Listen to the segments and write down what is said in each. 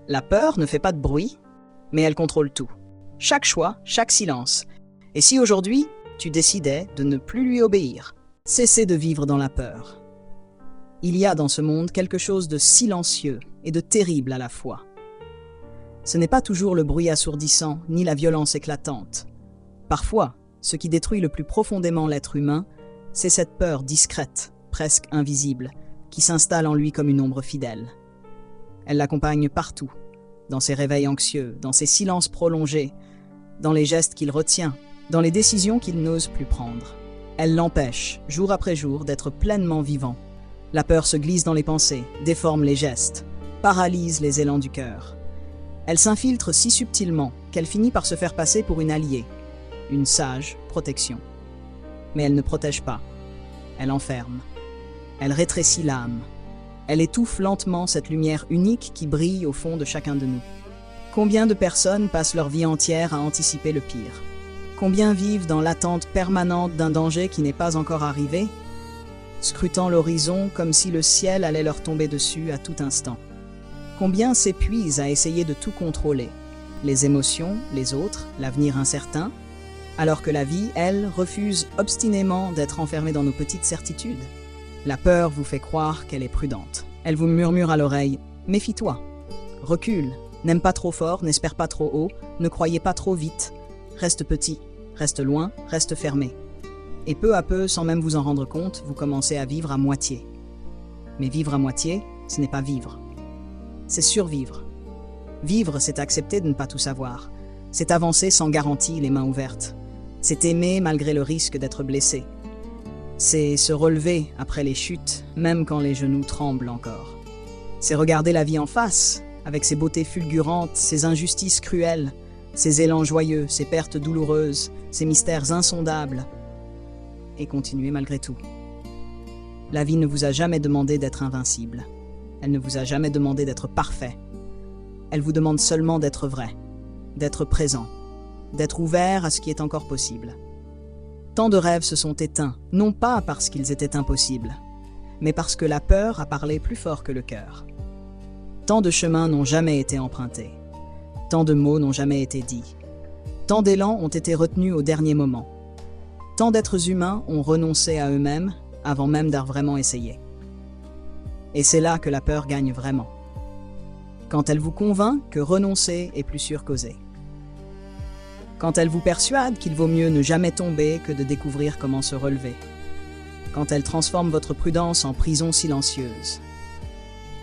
La peur ne fait pas de bruit, mais elle contrôle tout. Chaque choix, chaque silence. Et si aujourd'hui, tu décidais de ne plus lui obéir, cesser de vivre dans la peur. Il y a dans ce monde quelque chose de silencieux et de terrible à la fois. Ce n'est pas toujours le bruit assourdissant, ni la violence éclatante. Parfois, ce qui détruit le plus profondément l'être humain, c'est cette peur discrète, presque invisible, qui s'installe en lui comme une ombre fidèle. Elle l'accompagne partout, dans ses réveils anxieux, dans ses silences prolongés, dans les gestes qu'il retient, dans les décisions qu'il n'ose plus prendre. Elle l'empêche, jour après jour, d'être pleinement vivant. La peur se glisse dans les pensées, déforme les gestes, paralyse les élans du cœur. Elle s'infiltre si subtilement qu'elle finit par se faire passer pour une alliée, une sage protection. Mais elle ne protège pas, elle enferme, elle rétrécit l'âme, elle étouffe lentement cette lumière unique qui brille au fond de chacun de nous. Combien de personnes passent leur vie entière à anticiper le pire? Combien vivent dans l'attente permanente d'un danger qui n'est pas encore arrivé, scrutant l'horizon comme si le ciel allait leur tomber dessus à tout instant? Combien s'épuisent à essayer de tout contrôler, les émotions, les autres, l'avenir incertain, alors que la vie, elle, refuse obstinément d'être enfermée dans nos petites certitudes? La peur vous fait croire qu'elle est prudente. Elle vous murmure à l'oreille « Méfie-toi, recule, n'aime pas trop fort, n'espère pas trop haut, ne croyez pas trop vite, reste petit, reste loin, reste fermé. » Et peu à peu, sans même vous en rendre compte, vous commencez à vivre à moitié. Mais vivre à moitié, ce n'est pas vivre. C'est survivre. Vivre, c'est accepter de ne pas tout savoir. C'est avancer sans garantie, les mains ouvertes. C'est aimer malgré le risque d'être blessé. C'est se relever après les chutes, même quand les genoux tremblent encore. C'est regarder la vie en face, avec ses beautés fulgurantes, ses injustices cruelles, ses élans joyeux, ses pertes douloureuses, ses mystères insondables, et continuer malgré tout. La vie ne vous a jamais demandé d'être invincible. Elle ne vous a jamais demandé d'être parfait. Elle vous demande seulement d'être vrai, d'être présent, d'être ouvert à ce qui est encore possible. Tant de rêves se sont éteints, non pas parce qu'ils étaient impossibles, mais parce que la peur a parlé plus fort que le cœur. Tant de chemins n'ont jamais été empruntés, tant de mots n'ont jamais été dits, tant d'élans ont été retenus au dernier moment, tant d'êtres humains ont renoncé à eux-mêmes avant même d'avoir vraiment essayé. Et c'est là que la peur gagne vraiment. Quand elle vous convainc que renoncer est plus sûr qu'oser. Quand elle vous persuade qu'il vaut mieux ne jamais tomber que de découvrir comment se relever. Quand elle transforme votre prudence en prison silencieuse.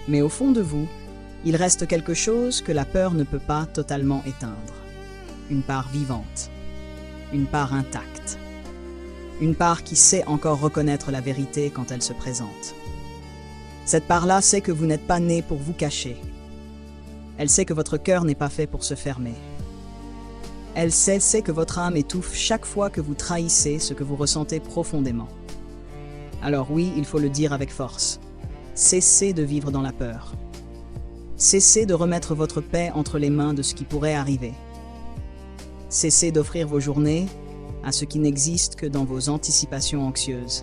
Mais au fond de vous, il reste quelque chose que la peur ne peut pas totalement éteindre. Une part vivante. Une part intacte. Une part qui sait encore reconnaître la vérité quand elle se présente. Cette part-là sait que vous n'êtes pas né pour vous cacher. Elle sait que votre cœur n'est pas fait pour se fermer. Elle sait que votre âme étouffe chaque fois que vous trahissez ce que vous ressentez profondément. Alors oui, il faut le dire avec force. Cessez de vivre dans la peur. Cessez de remettre votre paix entre les mains de ce qui pourrait arriver. Cessez d'offrir vos journées à ce qui n'existe que dans vos anticipations anxieuses.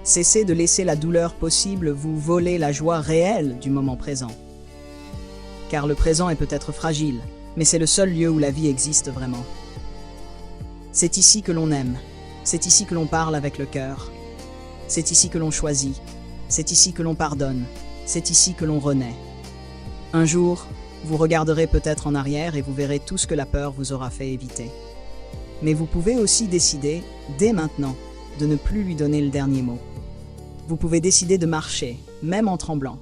Cessez de laisser la douleur possible vous voler la joie réelle du moment présent. Car le présent est peut-être fragile, mais c'est le seul lieu où la vie existe vraiment. C'est ici que l'on aime, c'est ici que l'on parle avec le cœur, c'est ici que l'on choisit, c'est ici que l'on pardonne, c'est ici que l'on renaît. Un jour, vous regarderez peut-être en arrière et vous verrez tout ce que la peur vous aura fait éviter. Mais vous pouvez aussi décider, dès maintenant, de ne plus lui donner le dernier mot. Vous pouvez décider de marcher, même en tremblant,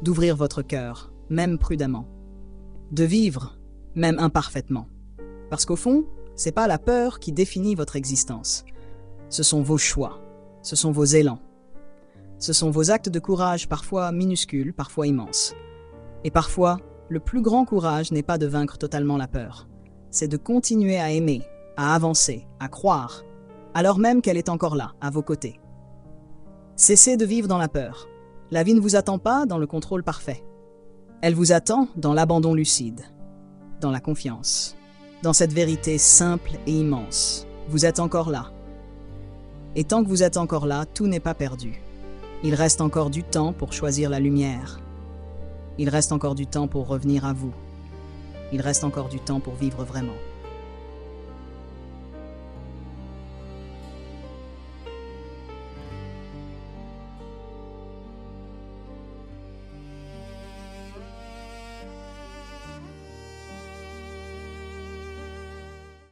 d'ouvrir votre cœur, même prudemment, de vivre, même imparfaitement. Parce qu'au fond, c'est pas la peur qui définit votre existence. Ce sont vos choix, ce sont vos élans. Ce sont vos actes de courage parfois minuscules, parfois immenses. Et parfois, le plus grand courage n'est pas de vaincre totalement la peur. C'est de continuer à aimer, à avancer, à croire, alors même qu'elle est encore là, à vos côtés. Cessez de vivre dans la peur. La vie ne vous attend pas dans le contrôle parfait. Elle vous attend dans l'abandon lucide, dans la confiance, dans cette vérité simple et immense. Vous êtes encore là. Et tant que vous êtes encore là, tout n'est pas perdu. Il reste encore du temps pour choisir la lumière. Il reste encore du temps pour revenir à vous. Il reste encore du temps pour vivre vraiment.